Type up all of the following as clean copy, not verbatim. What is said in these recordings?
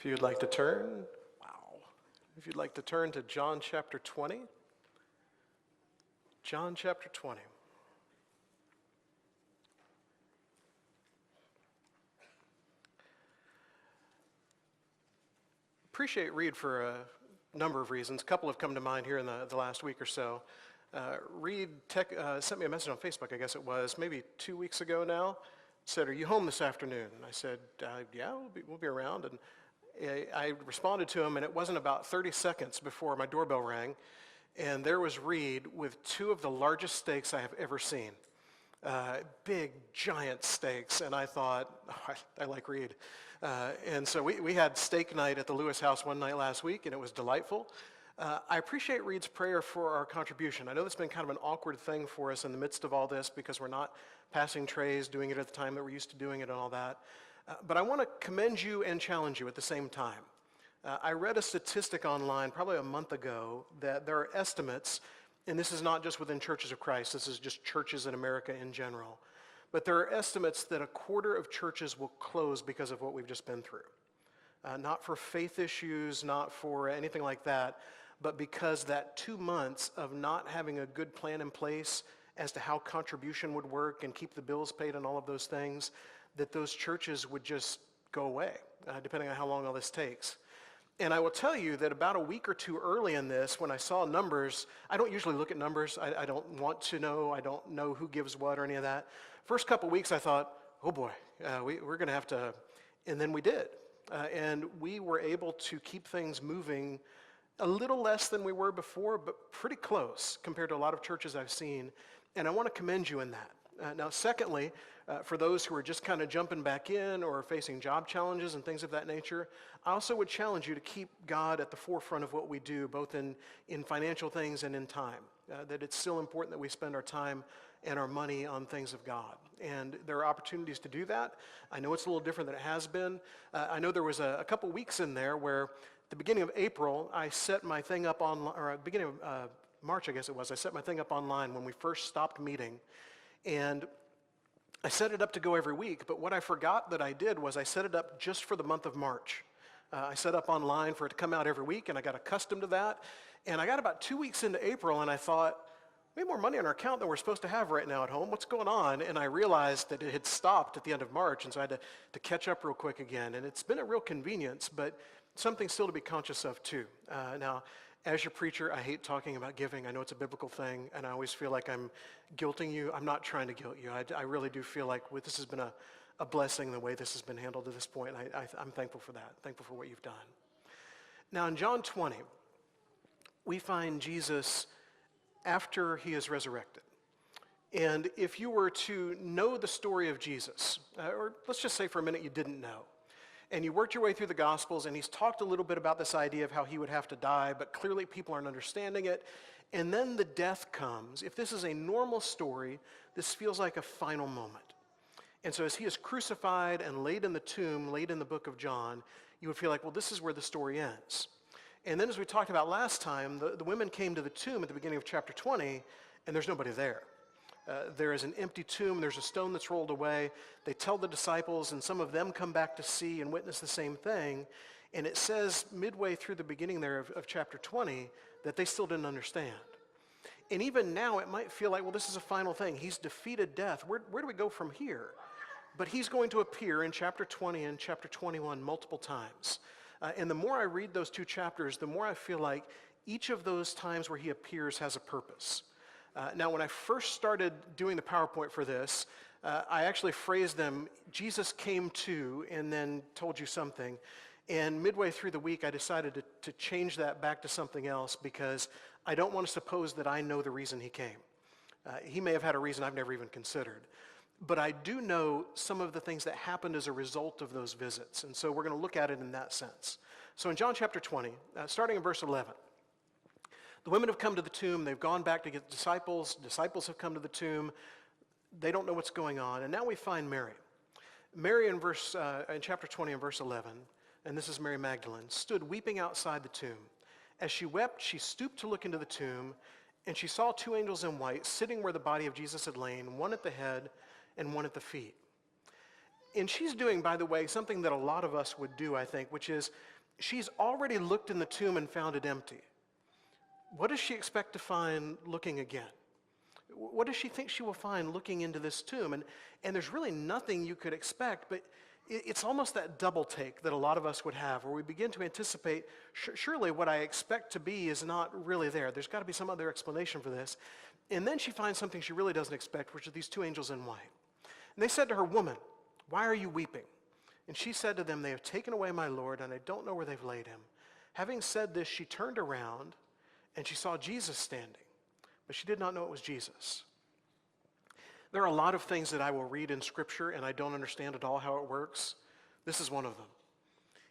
If you'd like to turn, if you'd like to turn to John chapter 20. John chapter 20. Appreciate Reed for a number of reasons. A couple have come to mind here in the last week or so. Reed sent me a message on Facebook, I guess it was, maybe 2 weeks ago now. Said, "Are you home this afternoon?" And I said, "Yeah, we'll be around." And I responded to him, and it wasn't about 30 seconds before my doorbell rang, and there was Reed with two of the largest steaks I have ever seen. Big, giant steaks, and I thought, oh, I like Reed. And so we had steak night at the Lewis house one night last week, and it was delightful. I appreciate Reed's prayer for our contribution. I know that's been kind of an awkward thing for us in the midst of all this because we're not passing trays, doing it at the time that we're used to doing it and all that. But I want to commend you and challenge you at the same time. I read a statistic online probably a month ago that there are estimates, and this is not just within Churches of Christ, this is just churches in America in general, but there are estimates that a quarter of churches will close because of what we've just been through. Not for faith issues, not for anything like that, but because that 2 months of not having a good plan in place as to how contribution would work and keep the bills paid and all of those things, that those churches would just go away, depending on how long all this takes. And I will tell you that about a week or two early in this, when I saw numbers, I don't usually look at numbers. I don't want to know. I don't know who gives what or any of that. First couple weeks, I thought, oh boy, we're going to have to, and then we did. And we were able to keep things moving a little less than we were before, but pretty close compared to a lot of churches I've seen. And I want to commend you in that. Now, secondly, for those who are just kind of jumping back in or facing job challenges and things of that nature, I also would challenge you to keep God at the forefront of what we do, both in financial things and in time. That it's still important that we spend our time and our money on things of God. And there are opportunities to do that. I know it's a little different than it has been. I know there was a couple weeks in there where at the beginning of April, I set my thing up online, or beginning of March, I guess it was, I set my thing up online when we first stopped meeting. And I set it up to go every week, but what I forgot that I did was I set it up just for the month of March. I set up online for it to come out every week, and I got accustomed to that. And I got about 2 weeks into April, and I thought, we have more money on our account than we're supposed to have right now at home. What's going on? And I realized that it had stopped at the end of March, and so I had to catch up real quick again. And it's been a real convenience, but something still to be conscious of too. Now, as your preacher, I hate talking about giving. I know it's a biblical thing, and I always feel like I'm guilting you. I'm not trying to guilt you. I really do feel like this has been a blessing the way this has been handled to this point. I'm thankful for that, thankful for what you've done. Now, in John 20, we find Jesus after he is resurrected. And if you were to know the story of Jesus, or let's just say for a minute you didn't know, and you worked your way through the Gospels, and he's talked a little bit about this idea of how he would have to die, but clearly people aren't understanding it. And then the death comes. If this is a normal story, this feels like a final moment. And so as he is crucified and laid in the tomb, laid in the book of John, you would feel like, well, this is where the story ends. And then as we talked about last time, the women came to the tomb at the beginning of chapter 20, and there's nobody there. There is an empty tomb. There's a stone that's rolled away. They tell the disciples, and some of them come back to see and witness the same thing. And it says midway through the beginning there of chapter 20 that they still didn't understand. And even now it might feel like, well, this is a final thing. He's defeated death. Where do we go from here? But he's going to appear in chapter 20 and chapter 21 multiple times. And the more I read those two chapters, the more I feel like each of those times where he appears has a purpose. Now, when I first started doing the PowerPoint for this, I actually phrased them, Jesus came to, and then told you something. And midway through the week, I decided to change that back to something else because I don't want to suppose that I know the reason he came. He may have had a reason I've never even considered. But I do know some of the things that happened as a result of those visits. And so we're going to look at it in that sense. So in John chapter 20, starting in verse 11, the women have come to the tomb. They've gone back to get the disciples. Disciples have come to the tomb. They don't know what's going on. And now we find Mary. Mary in chapter 20 and verse 11, and this is Mary Magdalene, stood weeping outside the tomb. As she wept, she stooped to look into the tomb, and she saw two angels in white sitting where the body of Jesus had lain, one at the head and one at the feet. And she's doing, by the way, something that a lot of us would do, I think, which is she's already looked in the tomb and found it empty. What does she expect to find looking again? What does she think she will find looking into this tomb? And there's really nothing you could expect, but it's almost that double take that a lot of us would have, where we begin to anticipate, surely what I expect to be is not really there. There's got to be some other explanation for this. And then she finds something she really doesn't expect, which are these two angels in white. And they said to her, "Woman, why are you weeping?" And she said to them, "They have taken away my Lord, and I don't know where they've laid him." Having said this, she turned around, and she saw Jesus standing, but she did not know it was Jesus. There are a lot of things that I will read in Scripture, and I don't understand at all how it works. This is one of them.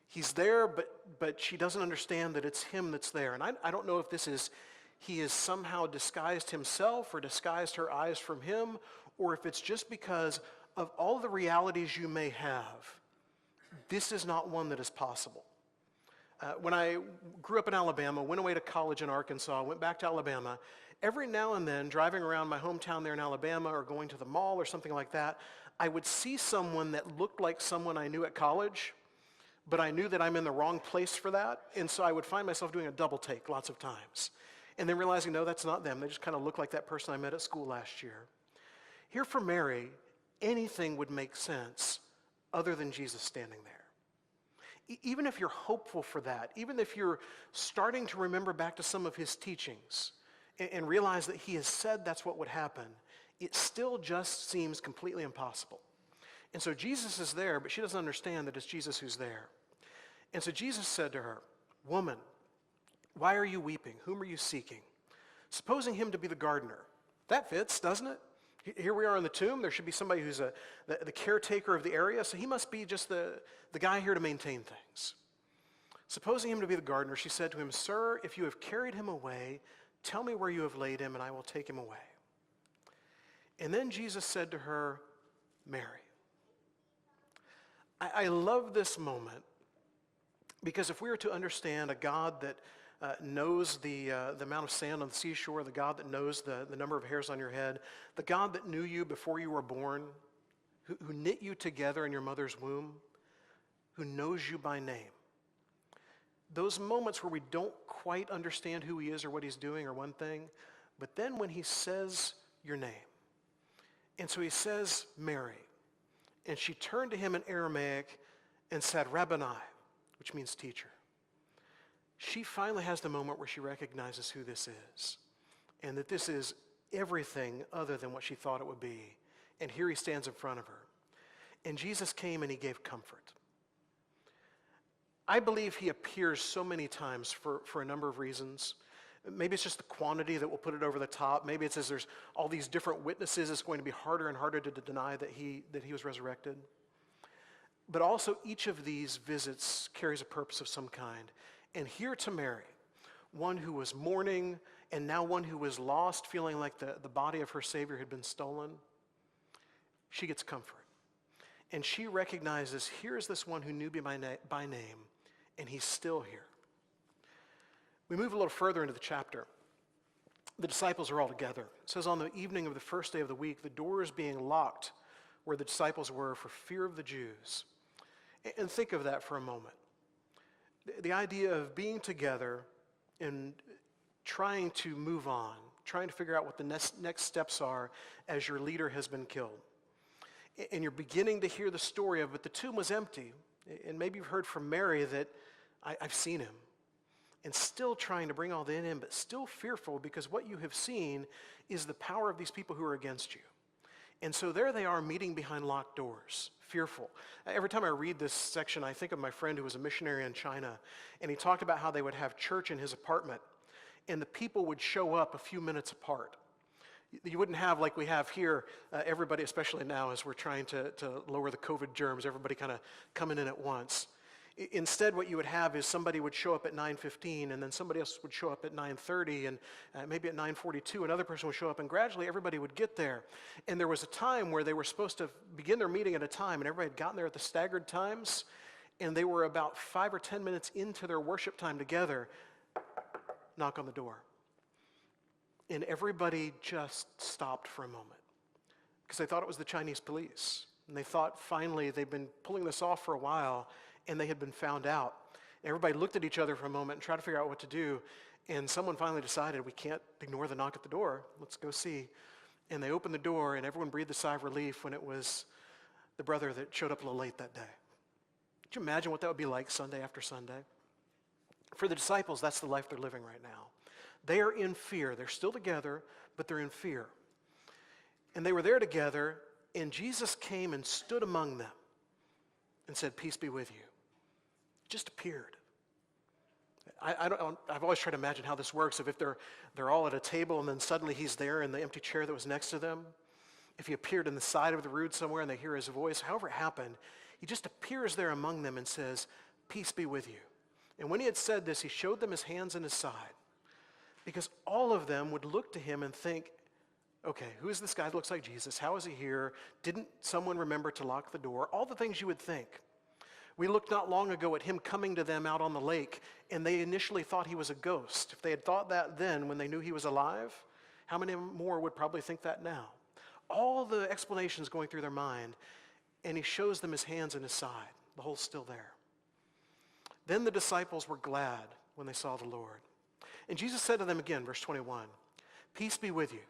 He's there, but she doesn't understand that it's him that's there. And I don't know if this is, he has somehow disguised himself or disguised her eyes from him, or if it's just because of all the realities you may have, this is not one that is possible. When I grew up in Alabama, went away to college in Arkansas, went back to Alabama, every now and then, driving around my hometown there in Alabama or going to the mall or something like that, I would see someone that looked like someone I knew at college, but I knew that I'm in the wrong place for that, and so I would find myself doing a double take lots of times. And then realizing, no, that's not them. They just kind of look like that person I met at school last year. Here for Mary, anything would make sense other than Jesus standing there. Even if you're hopeful for that, even if you're starting to remember back to some of his teachings and realize that he has said that's what would happen, it still just seems completely impossible. And so Jesus is there, but she doesn't understand that it's Jesus who's there. And so Jesus said to her, "Woman, why are you weeping? Whom are you seeking?" Supposing him to be the gardener. That fits, doesn't it? Here we are in the tomb. There should be somebody who's the caretaker of the area, so he must be just the guy here to maintain things. Supposing him to be the gardener, she said to him, "Sir, if you have carried him away, tell me where you have laid him, and I will take him away." And then Jesus said to her, "Mary." I love this moment because if we were to understand a God that knows the amount of sand on the seashore, the God that knows the number of hairs on your head, the God that knew you before you were born, who knit you together in your mother's womb, who knows you by name. Those moments where we don't quite understand who he is or what he's doing are one thing, but then when he says your name, and so he says, "Mary," and she turned to him in Aramaic and said, "Rabboni," which means teacher. She finally has the moment where she recognizes who this is, and that this is everything other than what she thought it would be. And here he stands in front of her. And Jesus came and he gave comfort. I believe he appears so many times for a number of reasons. Maybe it's just the quantity that will put it over the top. Maybe it's as there's all these different witnesses, it's going to be harder and harder to deny that he was resurrected. But also each of these visits carries a purpose of some kind. And here to Mary, one who was mourning and now one who was lost, feeling like the body of her Savior had been stolen, she gets comfort. And she recognizes, here is this one who knew me by name, and he's still here. We move a little further into the chapter. The disciples are all together. It says, on the evening of the first day of the week, the doors being locked where the disciples were for fear of the Jews. And think of that for a moment. The idea of being together and trying to move on, trying to figure out what the next steps are as your leader has been killed. And you're beginning to hear the story of, but the tomb was empty. And maybe you've heard from Mary that I've seen him. And still trying to bring all that in, but still fearful because what you have seen is the power of these people who are against you. And so there they are meeting behind locked doors, fearful. Every time I read this section, I think of my friend who was a missionary in China, and he talked about how they would have church in his apartment, and the people would show up a few minutes apart. You wouldn't have, like we have here, everybody, especially now as we're trying to lower the COVID germs, everybody kind of coming in at once. Instead, what you would have is somebody would show up at 9:15, and then somebody else would show up at 9:30, and maybe at 9:42, another person would show up, and gradually everybody would get there. And there was a time where they were supposed to begin their meeting at a time, and everybody had gotten there at the staggered times, and they were about 5 or 10 minutes into their worship time together, knock on the door. And everybody just stopped for a moment, because they thought it was the Chinese police. And they thought finally they'd been pulling this off for a while, and they had been found out. Everybody looked at each other for a moment and tried to figure out what to do. And someone finally decided, we can't ignore the knock at the door. Let's go see. And they opened the door, and everyone breathed a sigh of relief when it was the brother that showed up a little late that day. Could you imagine what that would be like Sunday after Sunday? For the disciples, that's the life they're living right now. They are in fear. They're still together, but they're in fear. And they were there together, and Jesus came and stood among them and said, "Peace be with you." Just appeared. I've always tried to imagine how this works. If they're all at a table and then suddenly he's there in the empty chair that was next to them. If he appeared in the side of the room somewhere and they hear his voice, however it happened, he just appears there among them and says, "Peace be with you." And when he had said this, he showed them his hands and his side. Because all of them would look to him and think, okay, who is this guy that looks like Jesus? How is he here? Didn't someone remember to lock the door? All the things you would think. We looked not long ago at him coming to them out on the lake, and they initially thought he was a ghost. If they had thought that then when they knew he was alive, how many more would probably think that now? All the explanations going through their mind, and he shows them his hands and his side. The hole's still there. Then the disciples were glad when they saw the Lord. And Jesus said to them again, verse 21, "Peace be with you.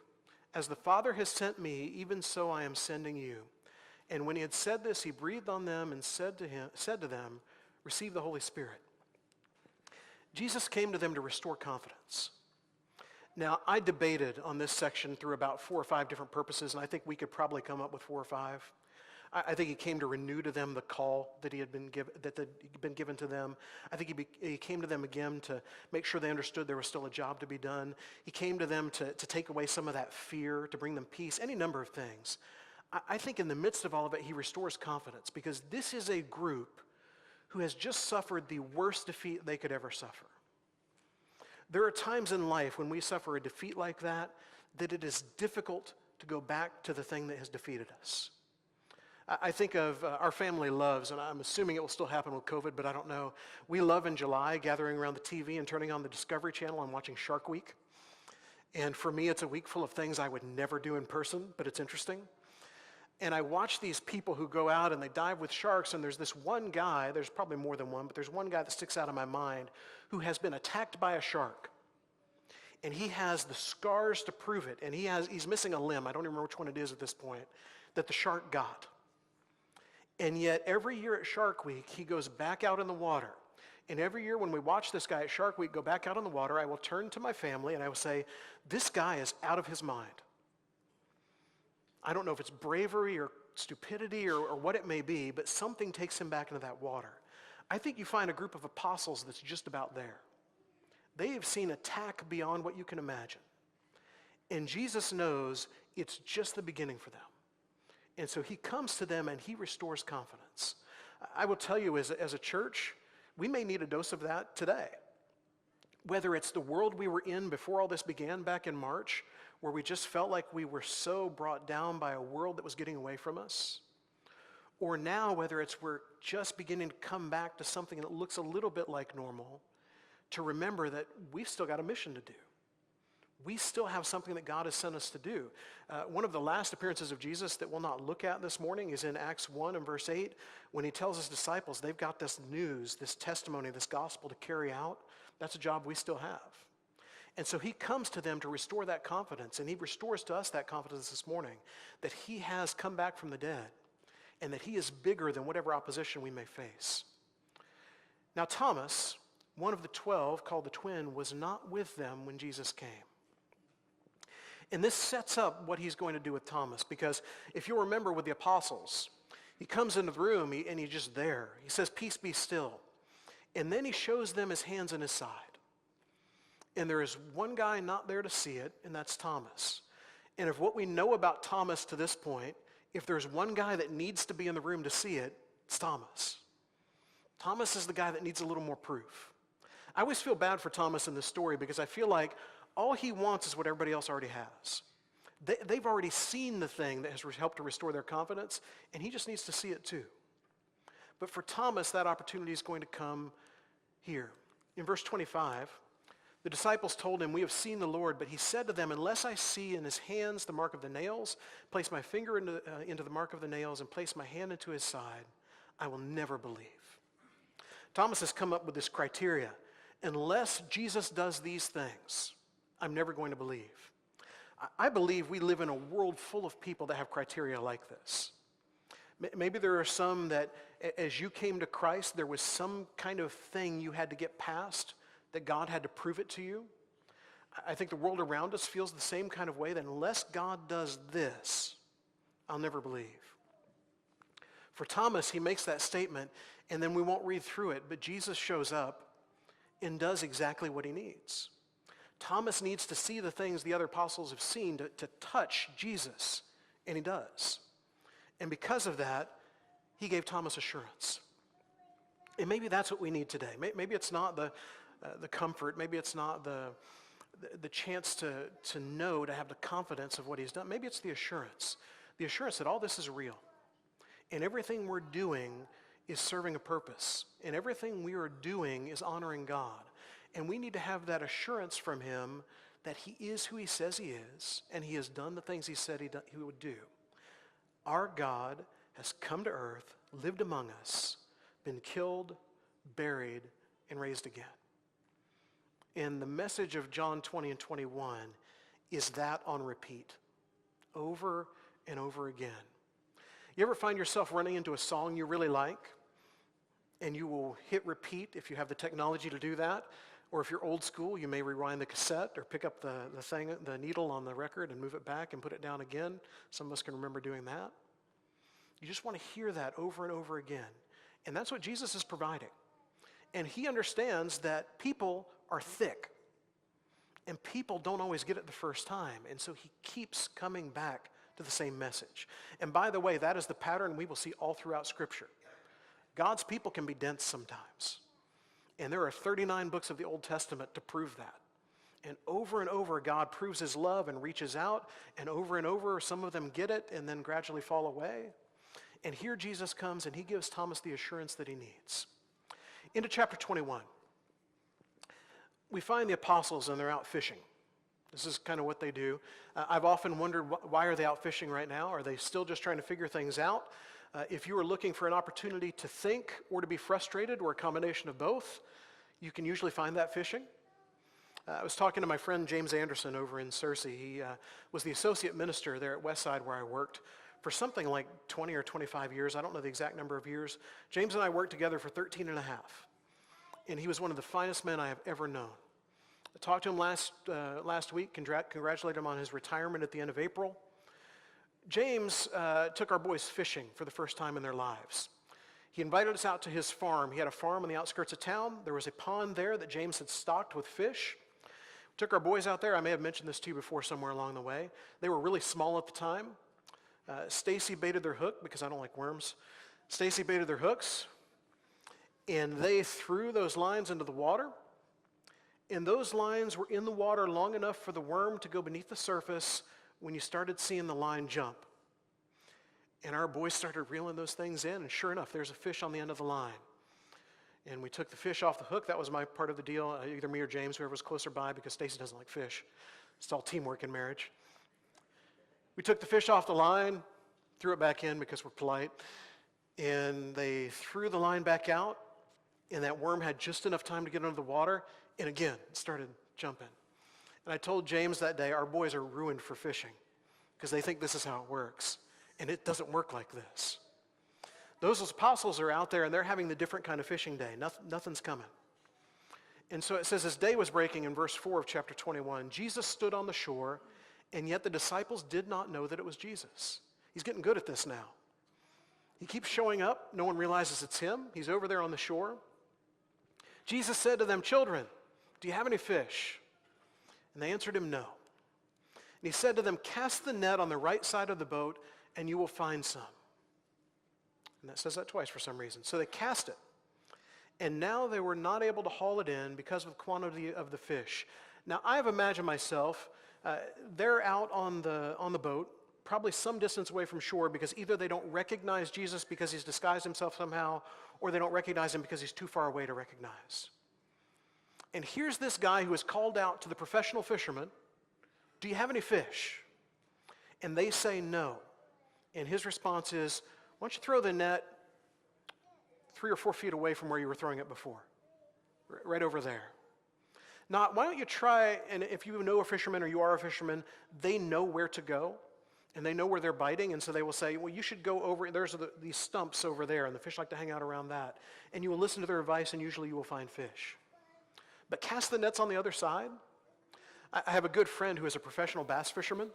As the Father has sent me, even so I am sending you." And when he had said this, he breathed on them and said to them, "Receive the Holy Spirit." Jesus came to them to restore confidence. Now, I debated on this section through about 4 or 5 different purposes, and I think we could probably come up with 4 or 5. I think he came to renew to them the call that had been given to them. I think he came to them again to make sure they understood there was still a job to be done. He came to them to take away some of that fear, to bring them peace, any number of things. I think in the midst of all of it, he restores confidence, because this is a group who has just suffered the worst defeat they could ever suffer. There are times in life when we suffer a defeat like that it is difficult to go back to the thing that has defeated us. I think of our family loves, and I'm assuming it will still happen with COVID, but I don't know. We love in July gathering around the TV and turning on the Discovery Channel and watching Shark Week. And for me, it's a week full of things I would never do in person, but it's interesting. And I watch these people who go out and they dive with sharks, and there's this one guy, there's probably more than one, but there's one guy that sticks out in my mind who has been attacked by a shark. And he has the scars to prove it, and he's missing a limb, I don't even remember which one it is at this point, that the shark got. And yet every year at Shark Week, he goes back out in the water. And every year when we watch this guy at Shark Week go back out in the water, I will turn to my family and I will say, "This guy is out of his mind." I don't know if it's bravery or stupidity or what it may be, but something takes him back into that water. I think you find a group of apostles that's just about there. They have seen attack beyond what you can imagine. And Jesus knows it's just the beginning for them. And so he comes to them and he restores confidence. I will tell you, as a church, we may need a dose of that today. Whether it's the world we were in before all this began back in March, where we just felt like we were so brought down by a world that was getting away from us, or now whether it's we're just beginning to come back to something that looks a little bit like normal, to remember that we've still got a mission to do. We still have something that God has sent us to do. One of the last appearances of Jesus that we'll not look at this morning is in Acts 1 and verse 8, when he tells his disciples they've got this news, this testimony, this gospel to carry out. That's a job we still have. And so he comes to them to restore that confidence, and he restores to us that confidence this morning, that he has come back from the dead, and that he is bigger than whatever opposition we may face. Now Thomas, one of the 12, called the twin, was not with them when Jesus came. And this sets up what he's going to do with Thomas, because if you'll remember with the apostles, he comes into the room and he's just there. He says, "Peace be still." And then he shows them his hands and his side. And there is one guy not there to see it, and that's Thomas. And if what we know about Thomas to this point, if there's one guy that needs to be in the room to see it, it's Thomas. Thomas is the guy that needs a little more proof. I always feel bad for Thomas in this story, because I feel like all he wants is what everybody else already has. They've already seen the thing that has helped to restore their confidence, and he just needs to see it too. But for Thomas, that opportunity is going to come here. In verse 25, The disciples told him, "We have seen the Lord." But he said to them, "Unless I see in his hands the mark of the nails, place my finger into the mark of the nails, and place my hand into his side, I will never believe." Thomas has come up with this criteria. Unless Jesus does these things, I'm never going to believe. I believe we live in a world full of people that have criteria like this. Maybe there are some that as you came to Christ, there was some kind of thing you had to get past, that God had to prove it to you. I think the world around us feels the same kind of way, that unless God does this, I'll never believe. For Thomas, he makes that statement, and then we won't read through it, but Jesus shows up and does exactly what he needs. Thomas needs to see the things the other apostles have seen to touch Jesus, and he does. And because of that, he gave Thomas assurance. And maybe that's what we need today. Maybe it's not the comfort, maybe it's not the chance to know, to have the confidence of what he's done. Maybe it's the assurance that all this is real. And everything we're doing is serving a purpose. And everything we are doing is honoring God. And we need to have that assurance from him that he is who he says he is, and he has done the things he said he would do. Our God has come to earth, lived among us, been killed, buried, and raised again. And the message of John 20 and 21 is that on repeat, over and over again. You ever find yourself running into a song you really like, and you will hit repeat if you have the technology to do that? Or if you're old school, you may rewind the cassette or pick up the needle on the record and move it back and put it down again. Some of us can remember doing that. You just want to hear that over and over again. And that's what Jesus is providing. And he understands that people are thick. And people don't always get it the first time. And so he keeps coming back to the same message. And by the way, that is the pattern we will see all throughout Scripture. God's people can be dense sometimes. And there are 39 books of the Old Testament to prove that. And over, God proves his love and reaches out. And over, some of them get it and then gradually fall away. And here Jesus comes and he gives Thomas the assurance that he needs. Into chapter 21. We find the apostles and they're out fishing. This is kind of what they do. I've often wondered, why are they out fishing right now? Are they still just trying to figure things out? If you are looking for an opportunity to think or to be frustrated or a combination of both, you can usually find that fishing. I was talking to my friend James Anderson over in Searcy. He was the associate minister there at Westside where I worked for something like 20 or 25 years. I don't know the exact number of years. James and I worked together for 13 and a half. And he was one of the finest men I have ever known. I talked to him last week, congratulated him on his retirement at the end of April. James took our boys fishing for the first time in their lives. He invited us out to his farm. He had a farm on the outskirts of town. There was a pond there that James had stocked with fish. We took our boys out there. I may have mentioned this to you before somewhere along the way. They were really small at the time. Stacy baited their hook because I don't like worms. Stacy baited their hooks, and they threw those lines into the water. And those lines were in the water long enough for the worm to go beneath the surface when you started seeing the line jump. And our boys started reeling those things in, and sure enough, there's a fish on the end of the line. And we took the fish off the hook. That was my part of the deal, either me or James, whoever was closer by, because Stacy doesn't like fish. It's all teamwork in marriage. We took the fish off the line, threw it back in because we're polite, and they threw the line back out, and that worm had just enough time to get under the water, and again, it started jumping. And I told James that day, our boys are ruined for fishing because they think this is how it works. And it doesn't work like this. Those apostles are out there and they're having the different kind of fishing day. Nothing's coming. And so it says, as day was breaking in verse 4 of chapter 21, Jesus stood on the shore, and yet the disciples did not know that it was Jesus. He's getting good at this now. He keeps showing up. No one realizes it's him. He's over there on the shore. Jesus said to them, "Children, do you have any fish?" And they answered him, "No." And he said to them, "Cast the net on the right side of the boat, and you will find some." And that says that twice for some reason. So they cast it. And now they were not able to haul it in because of the quantity of the fish. Now I've imagined myself, they're out on the boat, probably some distance away from shore, because either they don't recognize Jesus because he's disguised himself somehow, or they don't recognize him because he's too far away to recognize. And here's this guy who is called out to the professional fishermen, do you have any fish? And they say no. And his response is, why don't you throw the net 3 or 4 feet away from where you were throwing it before? Right over there. Now, why don't you try, and if you know a fisherman or you are a fisherman, they know where to go, and they know where they're biting, and so they will say, well, you should go over, there's these stumps over there, and the fish like to hang out around that. And you will listen to their advice, and usually you will find fish. But cast the nets on the other side. I have a good friend who is a professional bass fisherman,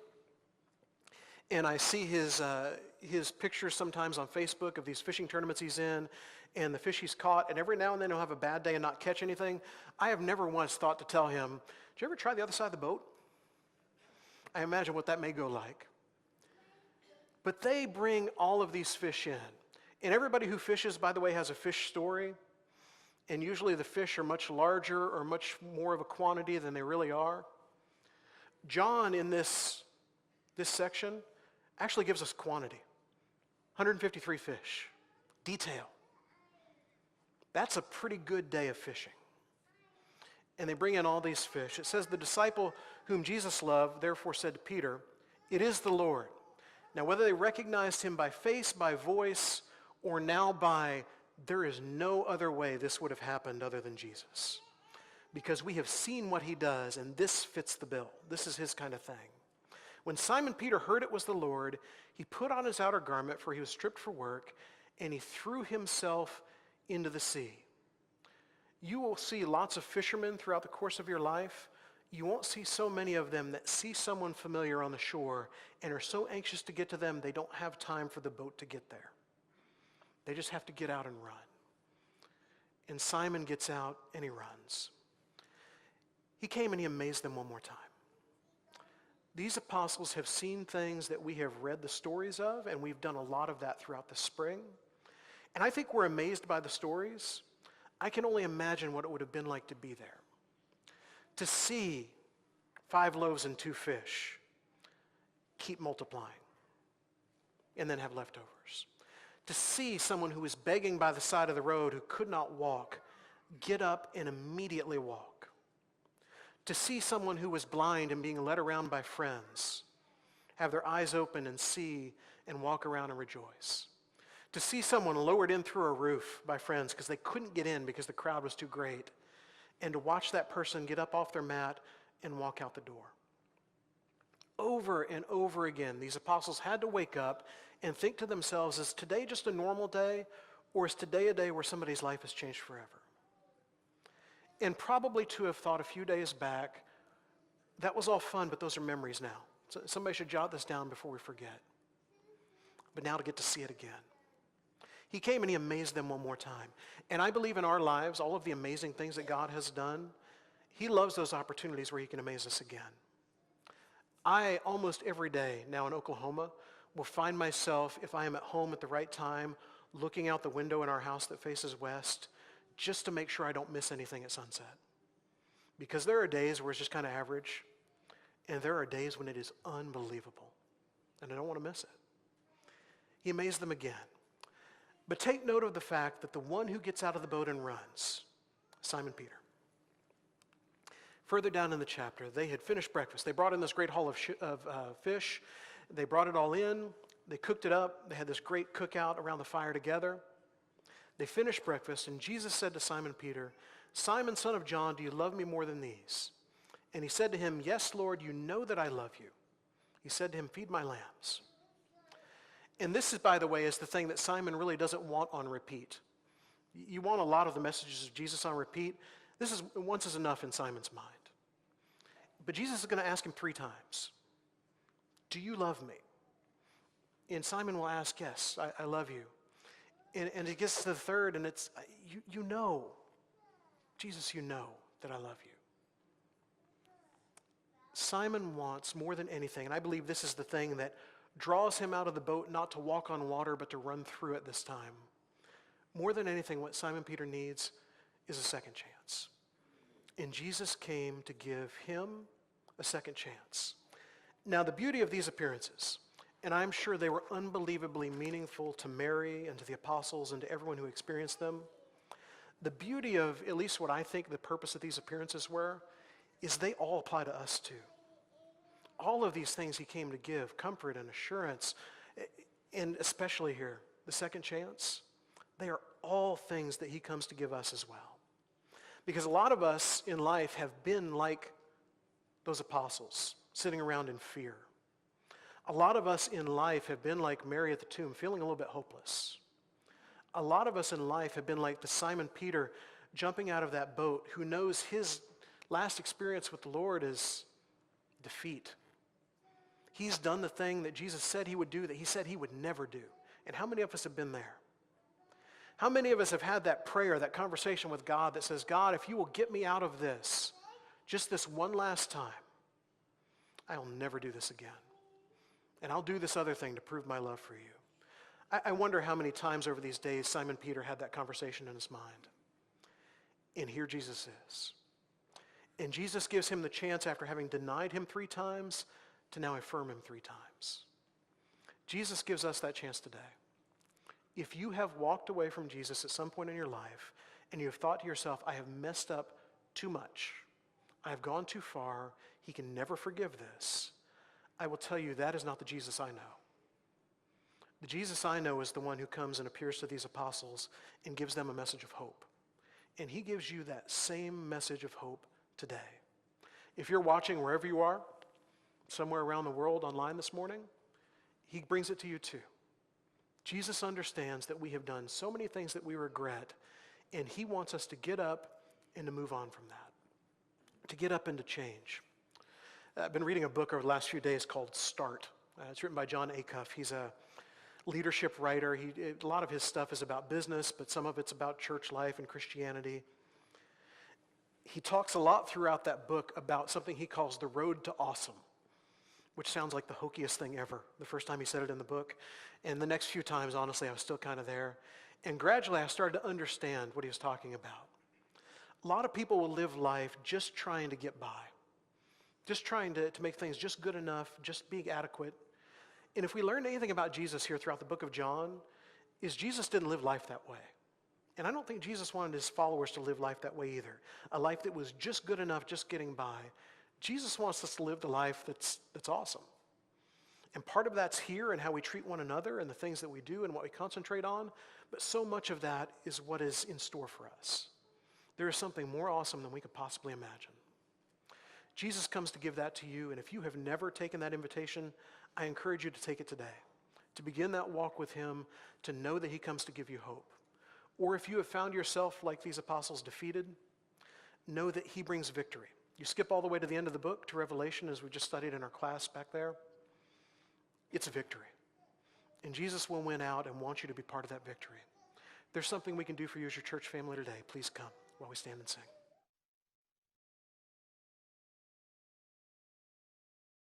and I see his pictures sometimes on Facebook of these fishing tournaments he's in, and the fish he's caught, and every now and then he'll have a bad day and not catch anything. I have never once thought to tell him, did you ever try the other side of the boat? I imagine what that may go like. But they bring all of these fish in. And everybody who fishes, by the way, has a fish story. And usually the fish are much larger or much more of a quantity than they really are. John, in this section, actually gives us quantity. 153 fish. Detail. That's a pretty good day of fishing. And they bring in all these fish. It says, the disciple whom Jesus loved, therefore said to Peter, it is the Lord. Now, whether they recognized him by face, by voice, or now by, there is no other way this would have happened other than Jesus. Because we have seen what he does, and this fits the bill. This is his kind of thing. When Simon Peter heard it was the Lord, he put on his outer garment, for he was stripped for work, and he threw himself into the sea. You will see lots of fishermen throughout the course of your life. You won't see so many of them that see someone familiar on the shore and are so anxious to get to them, they don't have time for the boat to get there. They just have to get out and run. And Simon gets out and he runs. He came and he amazed them one more time. These apostles have seen things that we have read the stories of, and we've done a lot of that throughout the spring. And I think we're amazed by the stories. I can only imagine what it would have been like to be there. To see 5 loaves and 2 fish keep multiplying and then have leftovers. To see someone who was begging by the side of the road who could not walk get up and immediately walk. To see someone who was blind and being led around by friends have their eyes open and see and walk around and rejoice. To see someone lowered in through a roof by friends because they couldn't get in because the crowd was too great, and to watch that person get up off their mat and walk out the door. Over and over again, these apostles had to wake up and think to themselves, is today just a normal day, or is today a day where somebody's life has changed forever? And probably to have thought a few days back, that was all fun, but those are memories now. So somebody should jot this down before we forget. But now to get to see it again. He came and he amazed them one more time. And I believe in our lives, all of the amazing things that God has done, he loves those opportunities where he can amaze us again. I, almost every day now in Oklahoma, will find myself, if I am at home at the right time, looking out the window in our house that faces west, just to make sure I don't miss anything at sunset. Because there are days where it's just kind of average, and there are days when it is unbelievable, and I don't want to miss it. He amazed them again. But take note of the fact that the one who gets out of the boat and runs, Simon Peter. Further down in the chapter, they had finished breakfast. They brought in this great haul of fish. They brought it all in. They cooked it up. They had this great cookout around the fire together. They finished breakfast, and Jesus said to Simon Peter, Simon, son of John, do you love me more than these? And he said to him, yes, Lord, you know that I love you. He said to him, feed my lambs. And this is, by the way, is the thing that Simon really doesn't want on repeat. You want a lot of the messages of Jesus on repeat. This is once is enough in Simon's mind. But Jesus is going to ask him 3 times. Do you love me? And Simon will ask, yes, I love you. And it gets to the third, and it's, you know, Jesus, you know that I love you. Simon wants more than anything, and I believe this is the thing that draws him out of the boat not to walk on water, but to run through it this time. More than anything, what Simon Peter needs is a second chance. And Jesus came to give him a second chance. Now, the beauty of these appearances, and I'm sure they were unbelievably meaningful to Mary and to the apostles and to everyone who experienced them, the beauty of, at least what I think the purpose of these appearances were, is they all apply to us too. All of these things he came to give, comfort and assurance, and especially here, the second chance, they are all things that he comes to give us as well. Because a lot of us in life have been like those apostles, sitting around in fear. A lot of us in life have been like Mary at the tomb, feeling a little bit hopeless. A lot of us in life have been like the Simon Peter jumping out of that boat, who knows his last experience with the Lord is defeat. He's done the thing that Jesus said he would do, that he said he would never do. And how many of us have been there? How many of us have had that prayer, that conversation with God that says, God, if you will get me out of this, just this one last time, I'll never do this again. And I'll do this other thing to prove my love for you. I wonder how many times over these days Simon Peter had that conversation in his mind. And here Jesus is. And Jesus gives him the chance, after having denied him 3 times, to now affirm him 3 times. Jesus gives us that chance today. If you have walked away from Jesus at some point in your life, and you have thought to yourself, I have messed up too much, I have gone too far, he can never forgive this, I will tell you that is not the Jesus I know. The Jesus I know is the one who comes and appears to these apostles and gives them a message of hope. And he gives you that same message of hope today. If you're watching wherever you are, somewhere around the world online this morning, he brings it to you too. Jesus understands that we have done so many things that we regret, and he wants us to get up and to move on from that, to get up and to change. I've been reading a book over the last few days called Start. It's written by John Acuff. He's a leadership writer. A lot of his stuff is about business, but some of it's about church life and Christianity. He talks a lot throughout that book about something he calls the road to awesome, which sounds like the hokiest thing ever, the first time he said it in the book. And the next few times, honestly, I was still kind of there. And gradually, I started to understand what he was talking about. A lot of people will live life just trying to get by, just trying to make things just good enough, just being adequate. And if we learned anything about Jesus here throughout the book of John, is Jesus didn't live life that way. And I don't think Jesus wanted his followers to live life that way either, a life that was just good enough, just getting by. Jesus wants us to live the life that's awesome. And part of that's here and how we treat one another and the things that we do and what we concentrate on, but so much of that is what is in store for us. There is something more awesome than we could possibly imagine. Jesus comes to give that to you, and if you have never taken that invitation, I encourage you to take it today, to begin that walk with him, to know that he comes to give you hope. Or if you have found yourself like these apostles defeated, know that he brings victory. You skip all the way to the end of the book, to Revelation, as we just studied in our class back there. It's a victory. And Jesus will win out and want you to be part of that victory. If there's something we can do for you as your church family today, please come while we stand and sing.